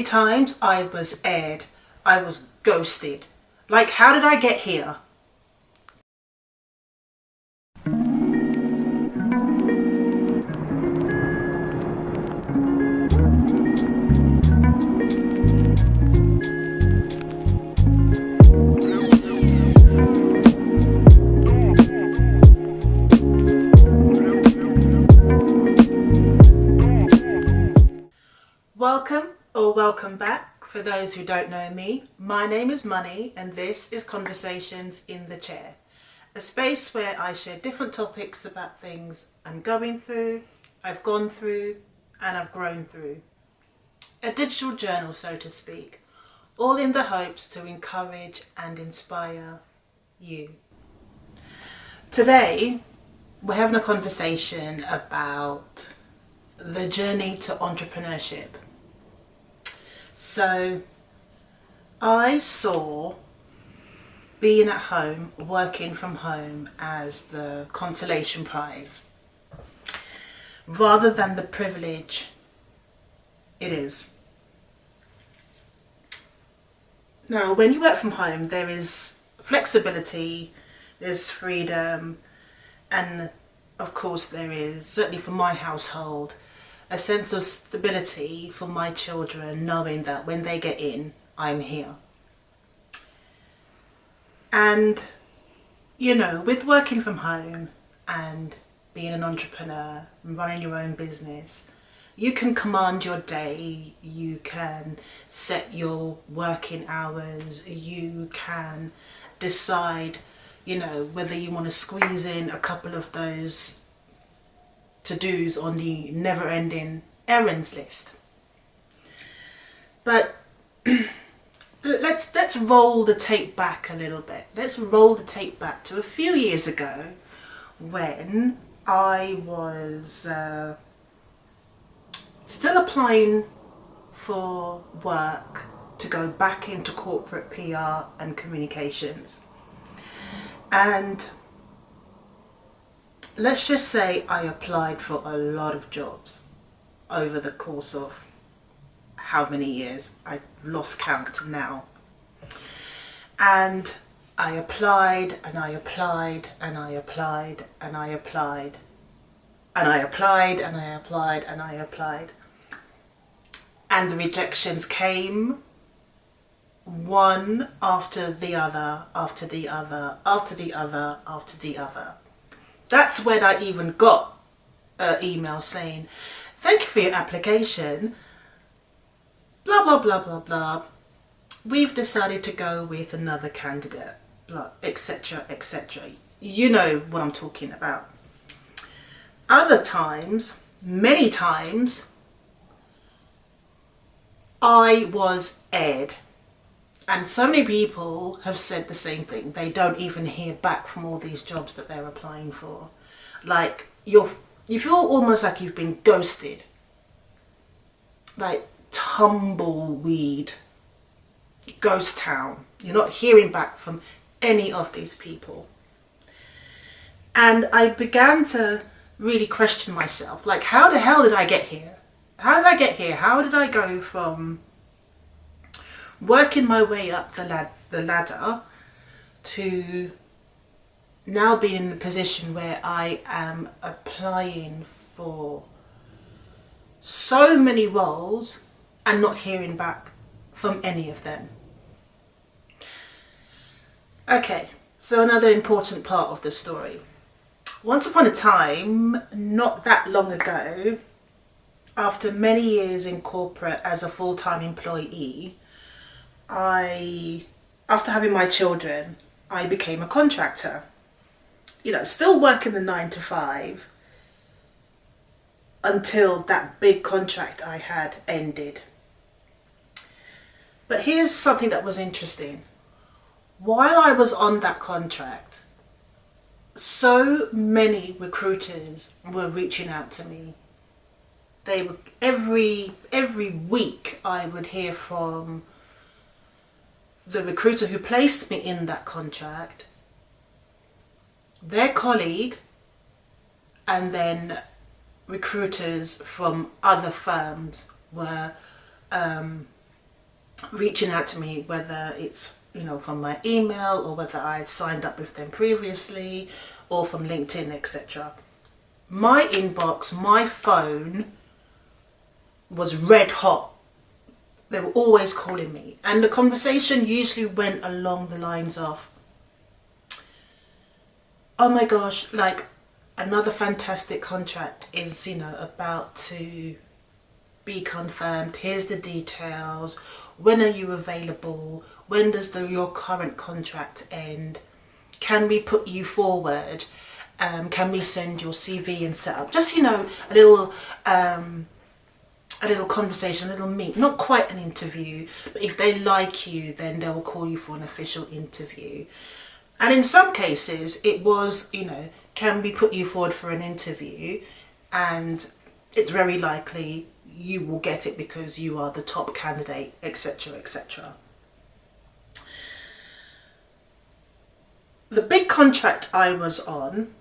Times I was aired, I was ghosted. Like, how did I get here? Welcome back. For those who don't know me, my name is Money and this is Conversations in the Chair, a space where I share different topics about things I'm going through, I've gone through and I've grown through. A digital journal, so to speak, all in the hopes to encourage and inspire you. Today, we're having a conversation about the journey to entrepreneurship. So I saw being at home, working from home as the consolation prize rather than the privilege it is. Now, when you work from home, there is flexibility, there's freedom, and of course there is, certainly for my household, a sense of stability for my children, knowing that when they get in, I'm here. And, you know, with working from home and being an entrepreneur and running your own business, you can command your day, you can set your working hours, you can decide, you know, whether you want to squeeze in a couple of those to-dos on the never-ending errands list. But let's roll the tape back a little bit. Let's roll the tape back to a few years ago when I was still applying for work to go back into corporate PR and communications. And let's just say I applied for a lot of jobs over the course of how many years? I've lost count now. And I applied and I applied and I applied and I applied and I applied and I applied and I applied. And the rejections came one after the other, after the other, after the other, after the other. That's when I even got an email saying, "Thank you for your application, blah, blah, blah, blah, blah. We've decided to go with another candidate, blah, etc., etc." You know what I'm talking about. Other times, many times, I was aired. And so many people have said the same thing. They don't even hear back from all these jobs that they're applying for. Like, you feel almost like you've been ghosted. Like tumbleweed, ghost town. You're not hearing back from any of these people. And I began to really question myself. Like, how the hell did I get here? How did I get here? How did I go from working my way up the ladder to now being in a position where I am applying for so many roles and not hearing back from any of them? Okay, so another important part of the story. Once upon a time, not that long ago, after many years in corporate as a full-time employee, after having my children, I became a contractor. You know, still working the 9 to 5 until that big contract I had ended. But here's something that was interesting. While I was on that contract, so many recruiters were reaching out to me. They were every week I would hear from the recruiter who placed me in that contract, their colleague, and then recruiters from other firms were reaching out to me, whether it's, you know, from my email or whether I had signed up with them previously or from LinkedIn, etc. My inbox, my phone was red hot. They were always calling me. And the conversation usually went along the lines of, oh my gosh, like another fantastic contract is, you know, about to be confirmed. Here's the details. When are you available? When does your current contract end? Can we put you forward? Can we send your CV and set up? Just, you know, a little conversation, a little meet. Not quite an interview, but if they like you, then they will call you for an official interview. And in some cases, it was, you know, can we put you forward for an interview? And it's very likely you will get it because you are the top candidate, etc., etc. The big contract I was on,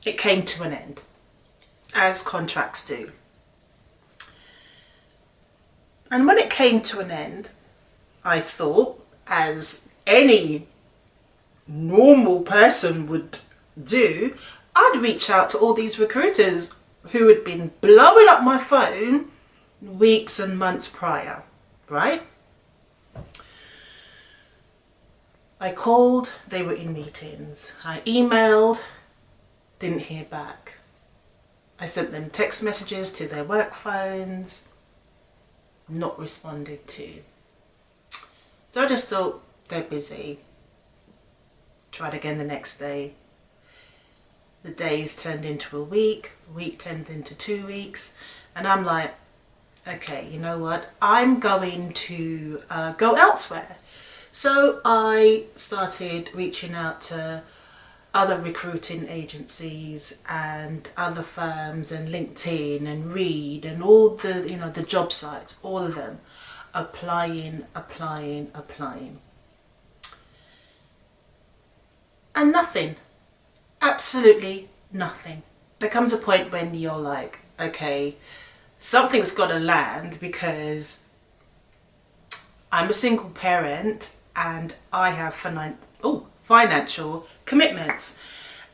it came to an end, as contracts do. And when it came to an end, I thought, as any normal person would do, I'd reach out to all these recruiters who had been blowing up my phone weeks and months prior, right? I called, they were in meetings. I emailed, didn't hear back. I sent them text messages to their work phones, not responded to. So I just thought, they're busy. Tried again the next day. The days turned into a week turned into 2 weeks, and I'm like, okay, you know what? I'm going to go elsewhere. So I started reaching out to other recruiting agencies and other firms and LinkedIn and Reed and all the, you know, the job sites, all of them, applying. And nothing. Absolutely nothing. There comes a point when you're like, okay, something's got to land, because I'm a single parent and I have financial commitments.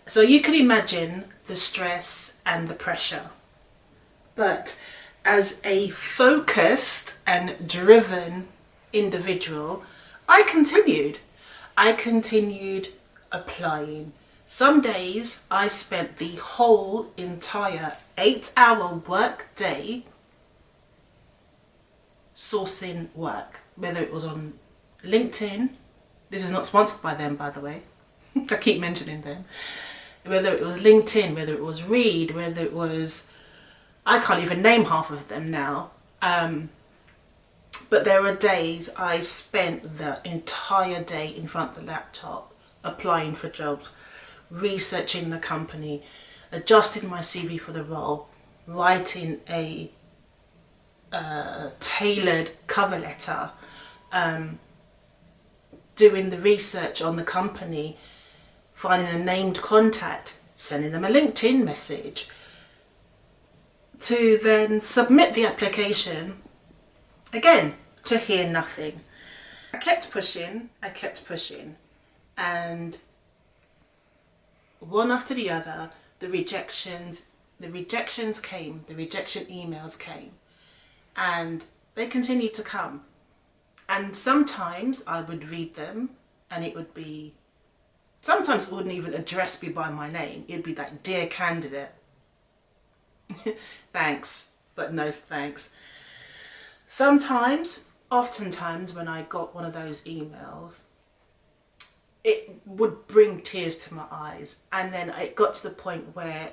So you can imagine the stress and the pressure. But as a focused and driven individual, I continued applying. Some days I spent the whole entire 8-hour work day sourcing work, whether it was on LinkedIn. This is not sponsored by them, by the way. I keep mentioning them. Whether it was LinkedIn, whether it was Reed, whether it was, I can't even name half of them now. But there were days I spent the entire day in front of the laptop applying for jobs, researching the company, adjusting my CV for the role, writing a tailored cover letter, doing the research on the company, finding a named contact, sending them a LinkedIn message, to then submit the application, again, to hear nothing. I kept pushing, and one after the other, the rejections came, the rejection emails came, and they continued to come. And sometimes I would read them and it would be, sometimes it wouldn't even address me by my name. It'd be like, dear candidate, thanks, but no thanks. Oftentimes when I got one of those emails, it would bring tears to my eyes. And then it got to the point where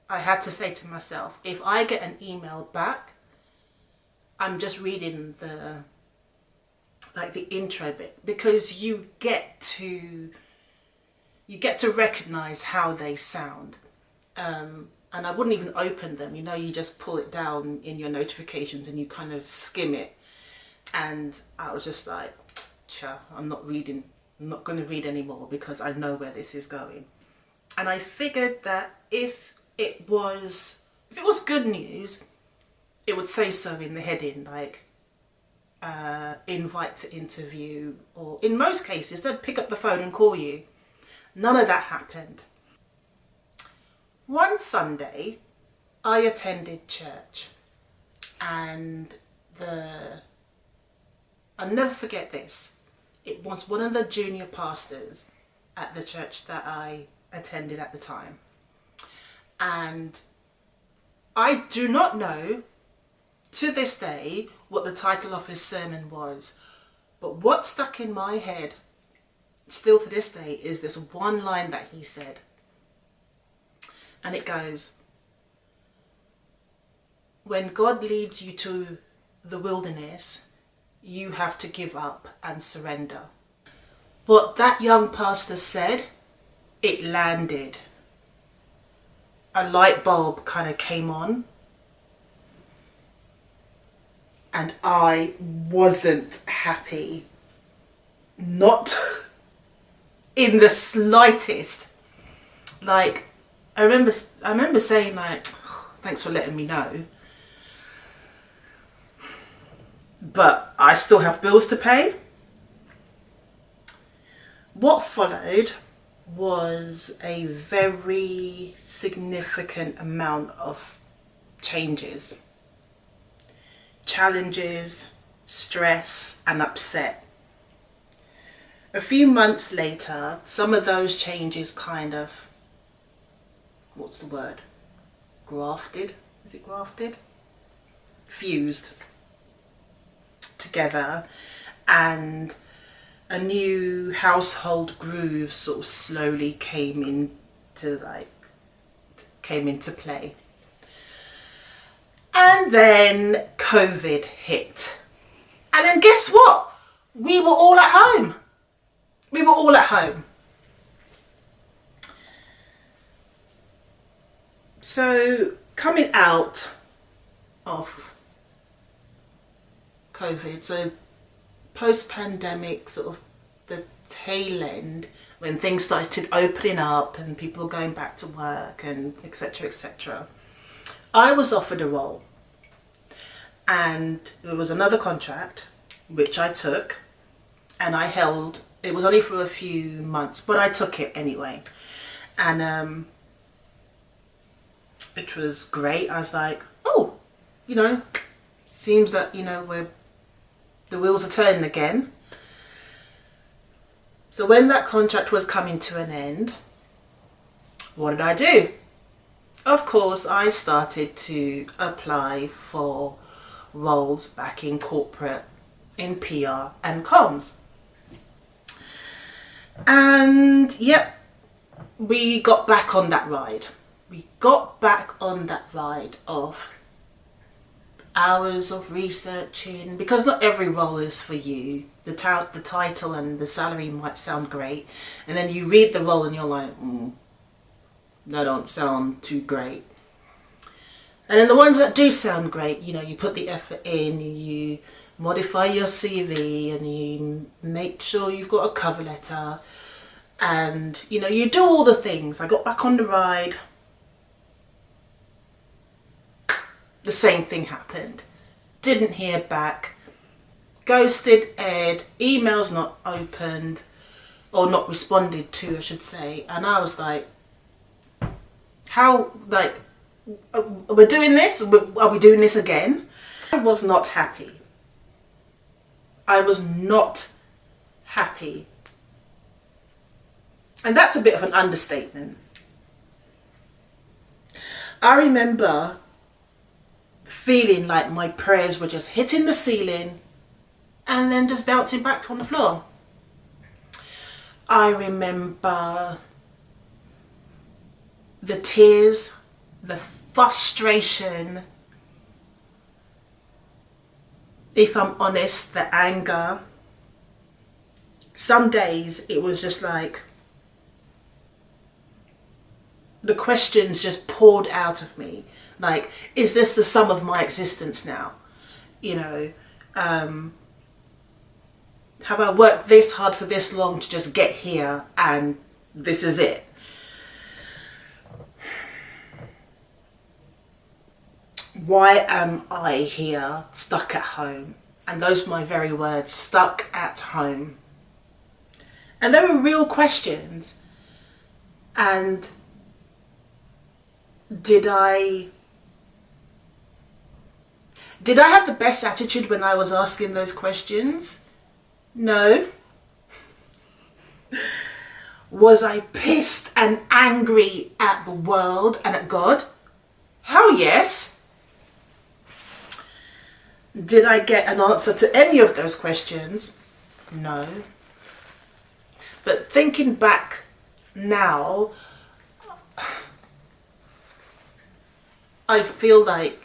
I had to say to myself, if I get an email back, I'm just reading the intro bit, because you get to recognize how they sound. And I wouldn't even open them, you just pull it down in your notifications and you kind of skim it. And I was just like, I'm not going to read anymore, because I know where this is going. And I figured that if it was good news, it would say so in the heading, like invite to interview, or in most cases they'd pick up the phone and call you. None of that happened. One Sunday I attended church, and I'll never forget this. It was one of the junior pastors at the church that I attended at the time. And I do not know to this day what the title of his sermon was. But what stuck in my head still to this day is this one line that he said. And it goes, when God leads you to the wilderness, you have to give up and surrender. What that young pastor said, it landed. A light bulb kind of came on. And I wasn't happy. Not in the slightest. Like, I remember saying like, oh, thanks for letting me know. But I still have bills to pay. What followed was a very significant amount of changes, challenges, stress, and upset. A few months later, some of those changes kind of, what's the word? Grafted? Is it grafted? Fused together, and a new household groove sort of slowly came into play. And then COVID hit. And then guess what? We were all at home. So coming out of COVID, so post-pandemic, sort of the tail end, when things started opening up and people were going back to work and etc., etc., I was offered a role, and there was another contract which I took, and I held. It was only for a few months, but I took it anyway, and it was great. I was like, oh, seems that the wheels are turning again. So when that contract was coming to an end, what did I do? Of course, I started to apply for roles back in corporate, in PR and comms. And yep, we got back on that ride. Of hours of researching, because not every role is for you. The title and the salary might sound great, and then you read the role and you're like, that don't sound too great. And then the ones that do sound great, you put the effort in, you modify your CV, and you make sure you've got a cover letter, and you do all the things. I got back on the ride. The same thing happened. Didn't hear back. Ghosted Ed. Emails not opened, or not responded to, I should say. And I was like, how, we're doing this? Are we doing this again? I was not happy. And that's a bit of an understatement. I remember feeling like my prayers were just hitting the ceiling and then just bouncing back on the floor. I remember the tears, the frustration, if I'm honest, the anger. Some days it was just like the questions just poured out of me. Like, is this the sum of my existence now? Have I worked this hard for this long to just get here and this is it? Why am I here stuck at home? And those are my very words, stuck at home. And they were real questions. And did I have the best attitude when I was asking those questions? No. Was I pissed and angry at the world and at God? Hell yes. Did I get an answer to any of those questions? No. But thinking back now, I feel like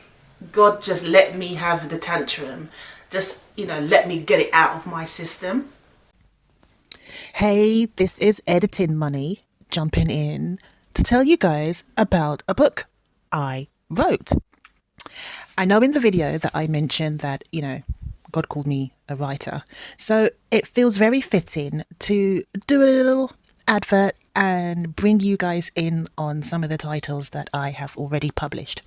God just let me have the tantrum. Just, let me get it out of my system. Hey, this is Editing Money jumping in to tell you guys about a book I wrote. I know in the video that I mentioned that, God called me a writer. So it feels very fitting to do a little advert and bring you guys in on some of the titles that I have already published.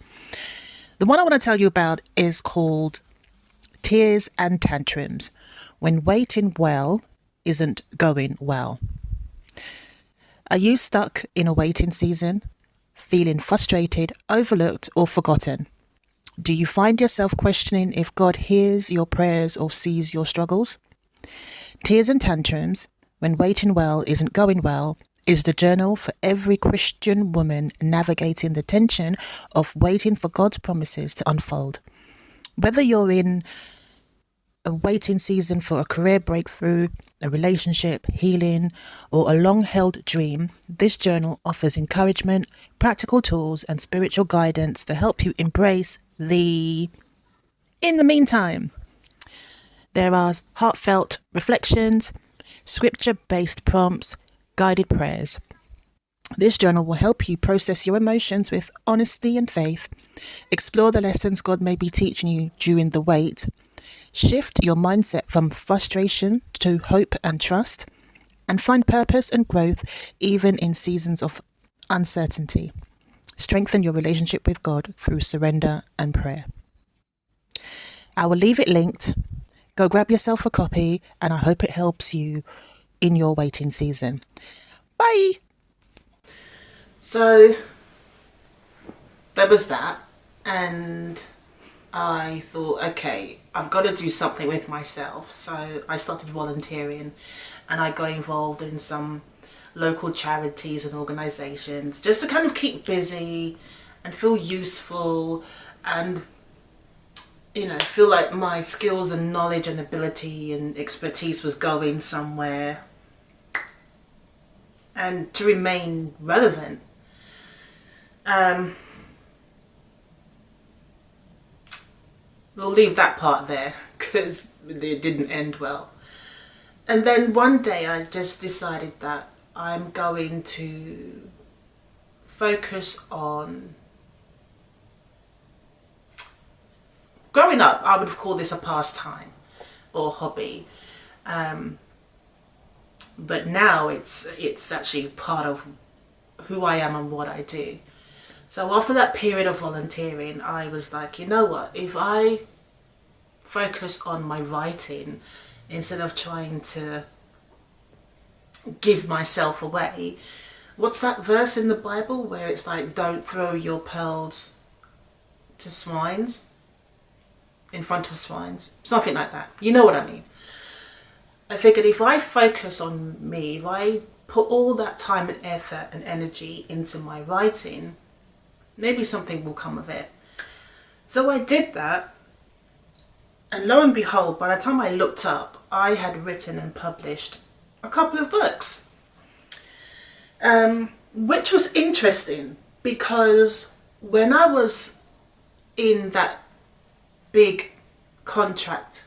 The one I want to tell you about is called Tears and Tantrums, When Waiting Well Isn't Going Well. Are you stuck in a waiting season, feeling frustrated, overlooked, or forgotten? Do you find yourself questioning if God hears your prayers or sees your struggles? Tears and Tantrums, When Waiting Well Isn't Going Well, is the journal for every Christian woman navigating the tension of waiting for God's promises to unfold. Whether you're in a waiting season for a career breakthrough, a relationship, healing, or a long-held dream, this journal offers encouragement, practical tools, and spiritual guidance to help you embrace the in the meantime. There are heartfelt reflections, scripture-based prompts, guided prayers. This journal will help you process your emotions with honesty and faith, explore the lessons God may be teaching you during the wait, shift your mindset from frustration to hope and trust, and find purpose and growth even in seasons of uncertainty. Strengthen your relationship with God through surrender and prayer. I will leave it linked. Go grab yourself a copy, and I hope it helps you in your waiting season. Bye! So there was that, and I thought, okay, I've got to do something with myself. So I started volunteering, and I got involved in some local charities and organisations just to kind of keep busy and feel useful and feel like my skills and knowledge and ability and expertise was going somewhere and to remain relevant. We'll leave that part there because it didn't end well. And then one day I just decided that I'm going to focus on... Growing up, I would have called this a pastime or hobby. But now it's actually part of who I am and what I do. So after that period of volunteering, I was like, you know what, if I focus on my writing instead of trying to give myself away, what's that verse in the Bible where it's like, don't throw your pearls to swines, in front of swines, something like that. You know what I mean? I figured if I focus on me, if I put all that time and effort and energy into my writing, maybe something will come of it. So I did that, and lo and behold, by the time I looked up, I had written and published a couple of books, which was interesting because when I was in that big contract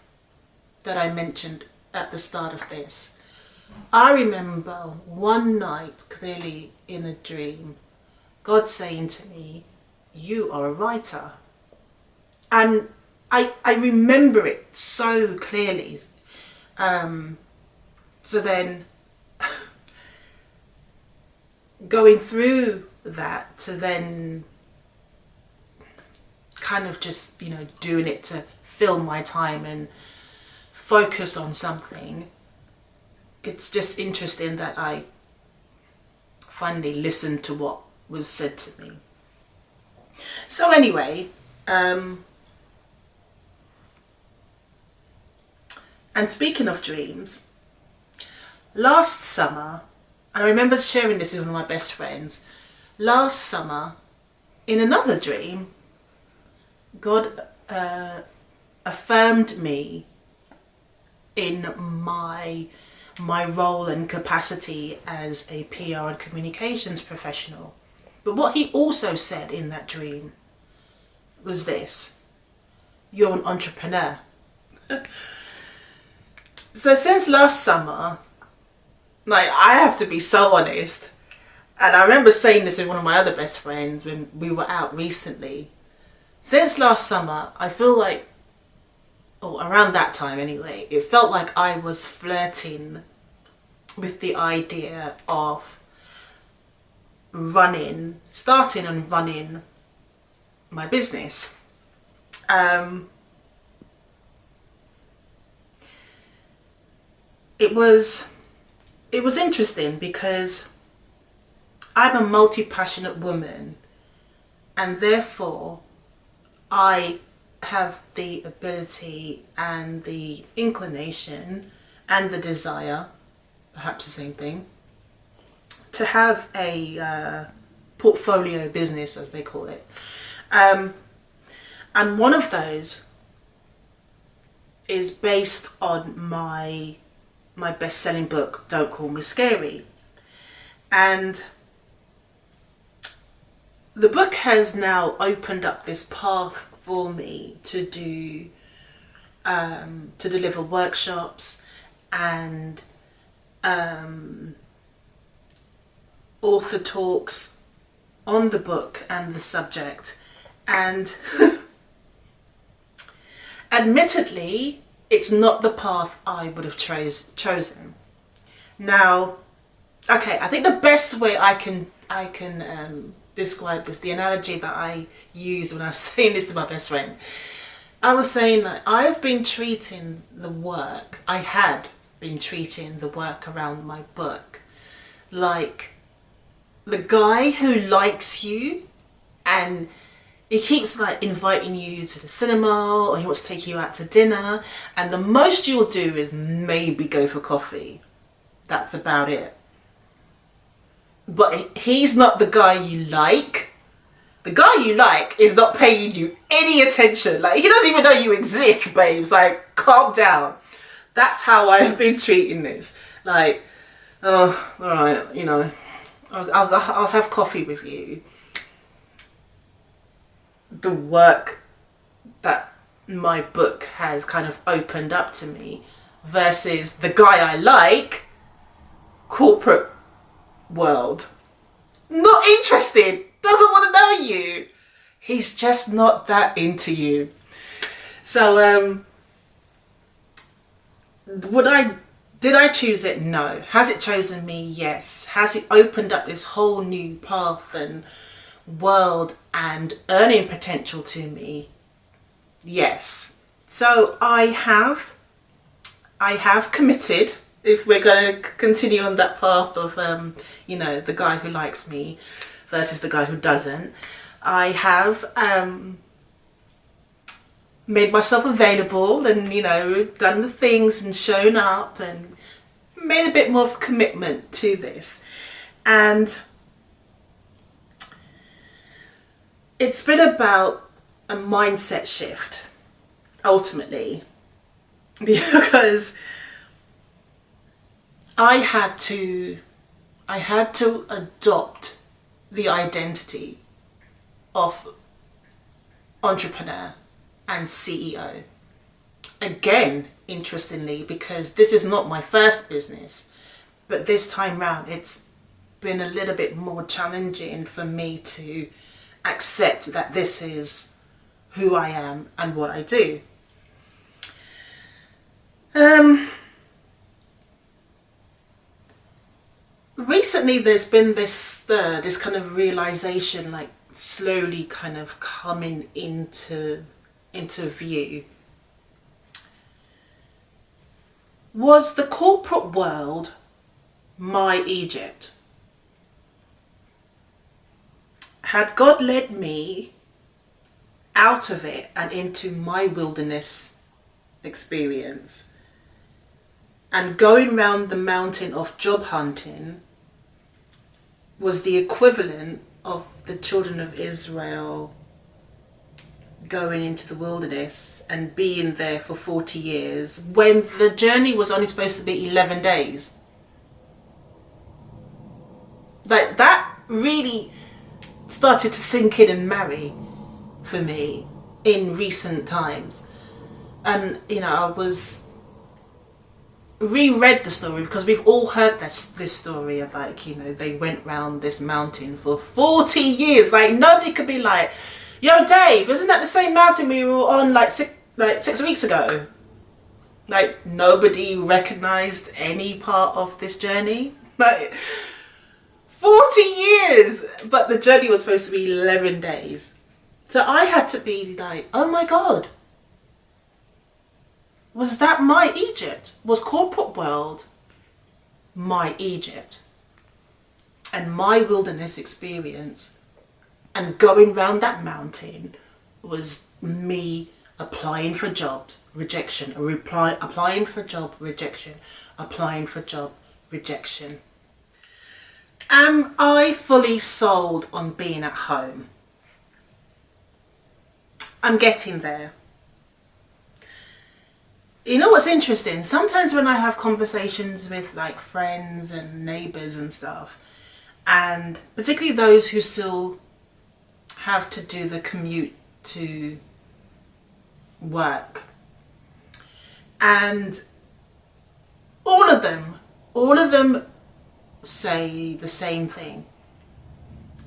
that I mentioned at the start of this, I remember one night clearly in a dream, God saying to me, you are a writer. And I remember it so clearly. So then going through that to then kind of just, doing it to fill my time and focus on something, it's just interesting that I finally listened to what was said to me. So anyway, and speaking of dreams, last summer, I remember sharing this with one of my best friends, last summer, in another dream, God affirmed me in my role and capacity as a PR and communications professional. But what he also said in that dream was this: you're an entrepreneur. So since last summer, like, I have to be so honest, and I remember saying this with one of my other best friends when we were out recently. Since last summer, I feel like, or around that time anyway, it felt like I was flirting with the idea of starting and running my business. It was interesting because I'm a multi-passionate woman, and therefore I have the ability and the inclination and the desire, perhaps the same thing, to have a portfolio business, as they call it. And one of those is based on my best-selling book, Don't Call Me Scary. And the book has now opened up this path for me to deliver workshops and author talks on the book and the subject. And admittedly, it's not the path I would have chosen. Now, okay, I think the best way I can describe this, the analogy that I used when I was saying this to my best friend, I was saying that I had been treating the work around my book like the guy who likes you, and he keeps like inviting you to the cinema, or he wants to take you out to dinner, and the most you'll do is maybe go for coffee. That's about it. But he's not the guy you like. The guy you like is not paying you any attention. Like, he doesn't even know you exist, babes. Like, calm down. That's how I've been treating this. Like, oh, all right, I'll have coffee with you. The work that my book has kind of opened up to me versus the guy I like, corporate world. Not interested. Doesn't want to know you. He's just not that into you. So, did I choose it? No. Has it chosen me? Yes. Has it opened up this whole new path and world and earning potential to me? Yes. So I have committed, if we're going to continue on that path of the guy who likes me versus the guy who doesn't. I have made myself available and done the things and shown up and made a bit more of a commitment to this. And it's been about a mindset shift, ultimately, because I had to adopt the identity of entrepreneur and CEO. Again, interestingly, because this is not my first business, but this time round it's been a little bit more challenging for me to accept that this is who I am and what I do. Recently there's been this kind of realization, like slowly kind of coming into view was the corporate world my Egypt? Had God led me out of it and into my wilderness experience, and going round the mountain of job hunting was the equivalent of the children of Israel going into the wilderness and being there for 40 years when the journey was only supposed to be 11 days. Like, that really started to sink in and marry for me in recent times. And, you know, I was reread the story because we've all heard this story of, like, you know, they went round this mountain for 40 years. Like, nobody could be like, yo, Dave, isn't that the same mountain we were on like 6 weeks ago? Like, nobody recognized any part of this journey. Like, 40 years, but the journey was supposed to be 11 days. So I had to be like, oh my God, was that my Egypt? Was corporate world my Egypt? And my wilderness experience and going round that mountain was me applying for jobs, rejection, applying for job, rejection, applying for job, rejection. Am I fully sold on being at home? I'm getting there. You know what's interesting? Sometimes when I have conversations with like friends and neighbours and stuff, and particularly those who still have to do the commute to work, and all of them say the same thing.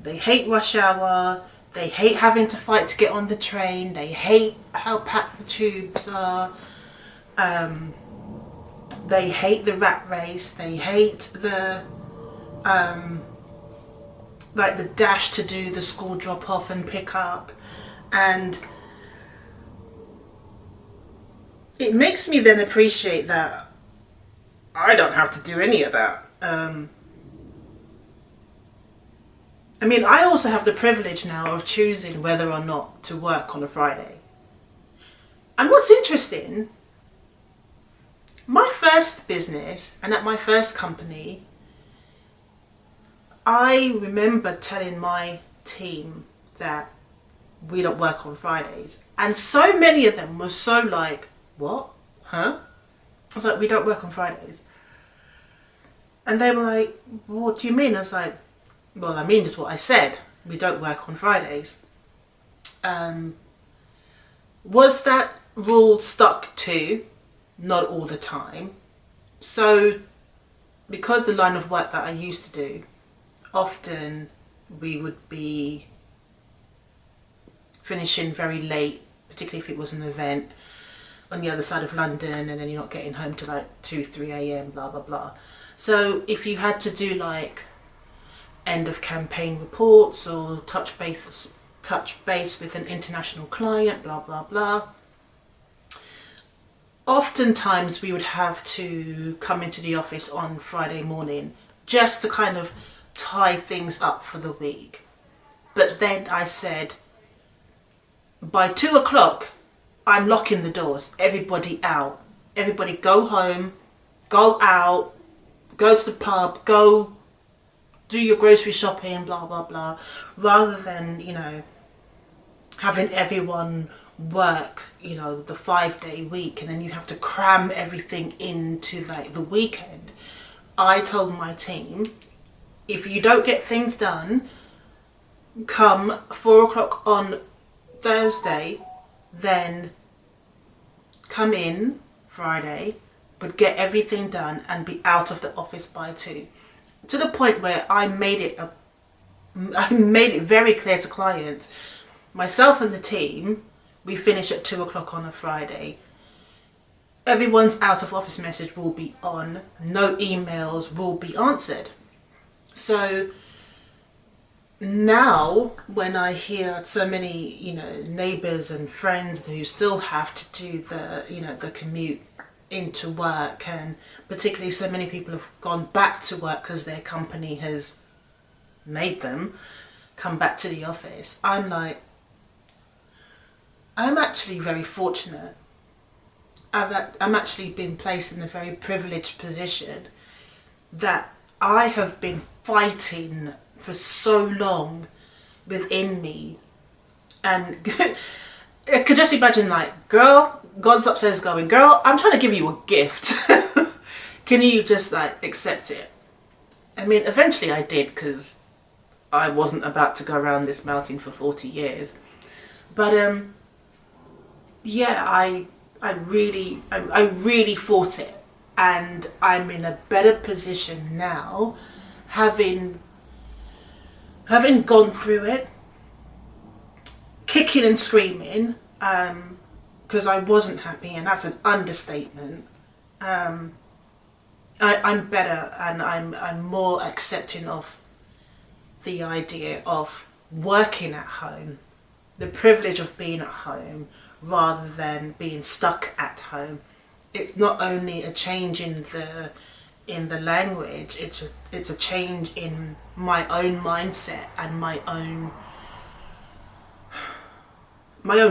They hate rush hour, they hate having to fight to get on the train, they hate how packed the tubes are, they hate the rat race, they hate the like the dash to do the school drop off and pick up. And it makes me then appreciate that I don't have to do any of that. I mean, I also have the privilege now of choosing whether or not to work on a Friday. And what's interesting, my first business and at my first company, I remember telling my team that we don't work on Fridays. And so many of them were so like, what? Huh? I was like, we don't work on Fridays. And they were like, what do you mean? I was like, well, I mean just what I said. We don't work on Fridays. Was that rule stuck to? Not all the time. So, because the line of work that I used to do, often we would be finishing very late, particularly if it was an event on the other side of London, and then you're not getting home till like 2-3 a.m, blah blah blah. So if you had to do like end of campaign reports or touch base with an international client, blah blah blah, oftentimes we would have to come into the office on Friday morning just to kind of tie things up for the week. But then I said, by 2 o'clock, I'm locking the doors. Everybody out. Everybody go home, go out, go to the pub, go do your grocery shopping, blah, blah, blah. Rather than, you know, having everyone work, you know, the 5-day week and then you have to cram everything into like the weekend. I told my team, if you don't get things done come 4 o'clock on Thursday, then come in Friday, but get everything done and be out of the office by 2. To the point where I made it very clear to clients, myself and the team, we finish at 2 o'clock on a Friday. Everyone's out of office message will be on, no emails will be answered. So now when I hear so many, neighbours and friends who still have to do the commute into work, and particularly so many people have gone back to work because their company has made them come back to the office, I'm like, I'm actually very fortunate. I'm actually been placed in a very privileged position that I have been fighting for so long within me. And I could just imagine, like, girl, God's upstairs going, girl, I'm trying to give you a gift. Can you just, like, accept it? I mean, eventually I did, because I wasn't about to go around this mountain for 40 years. But, yeah, I really fought it. And I'm in a better position now, having gone through it, kicking and screaming, because I wasn't happy, and that's an understatement. I'm better, and I'm more accepting of the idea of working at home, the privilege of being at home rather than being stuck at home. It's not only a change in the language, it's a change in my own mindset and my own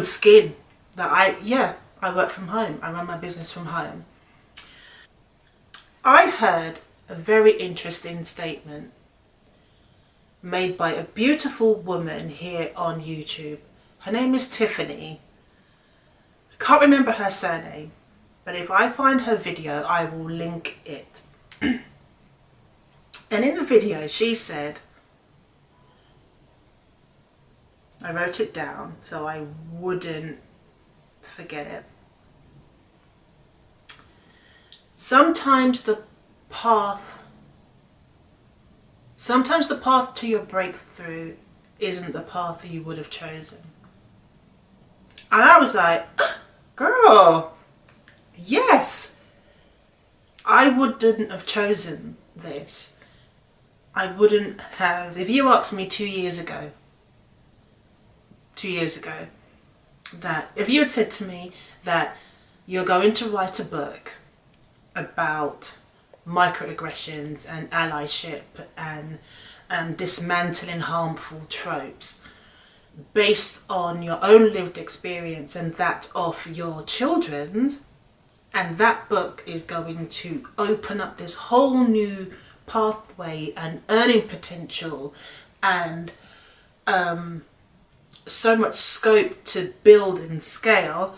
skin, that I work from home. I run my business from home. I heard a very interesting statement made by a beautiful woman here on YouTube. Her name is Tiffany. I can't remember her surname, but if I find her video, I will link it. And in the video, she said, I wrote it down so I wouldn't forget it. Sometimes the path to your breakthrough isn't the path that you would have chosen. And I was like, girl, yes, I wouldn't have chosen this. I wouldn't have, if you asked me 2 years ago, that if you had said to me that you're going to write a book about microaggressions and allyship and dismantling harmful tropes based on your own lived experience and that of your children's, and that book is going to open up this whole new pathway and earning potential and so much scope to build and scale,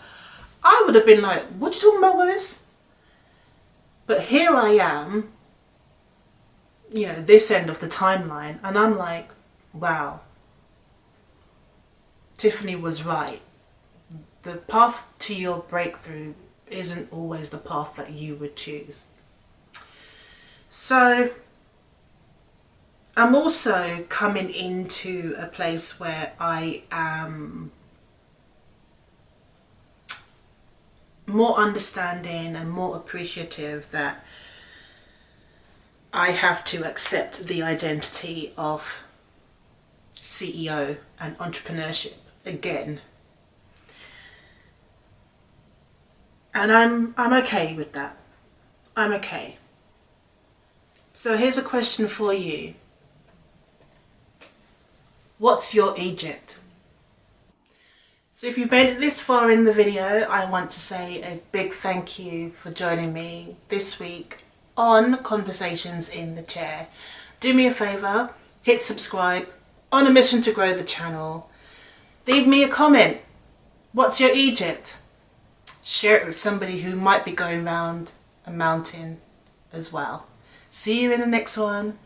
I would have been like, what are you talking about with this? But here I am, this end of the timeline, and I'm like, wow, Tiffany was right. The path to your breakthrough isn't always the path that you would choose. So I'm also coming into a place where I am more understanding and more appreciative that I have to accept the identity of CEO and entrepreneurship again. And I'm okay with that. I'm okay. So here's a question for you. What's your Egypt? So if you've made it this far in the video, I want to say a big thank you for joining me this week on Conversations in the Chair. Do me a favour, hit subscribe, on a mission to grow the channel. Leave me a comment. What's your Egypt? Share it with somebody who might be going round a mountain as well. See you in the next one.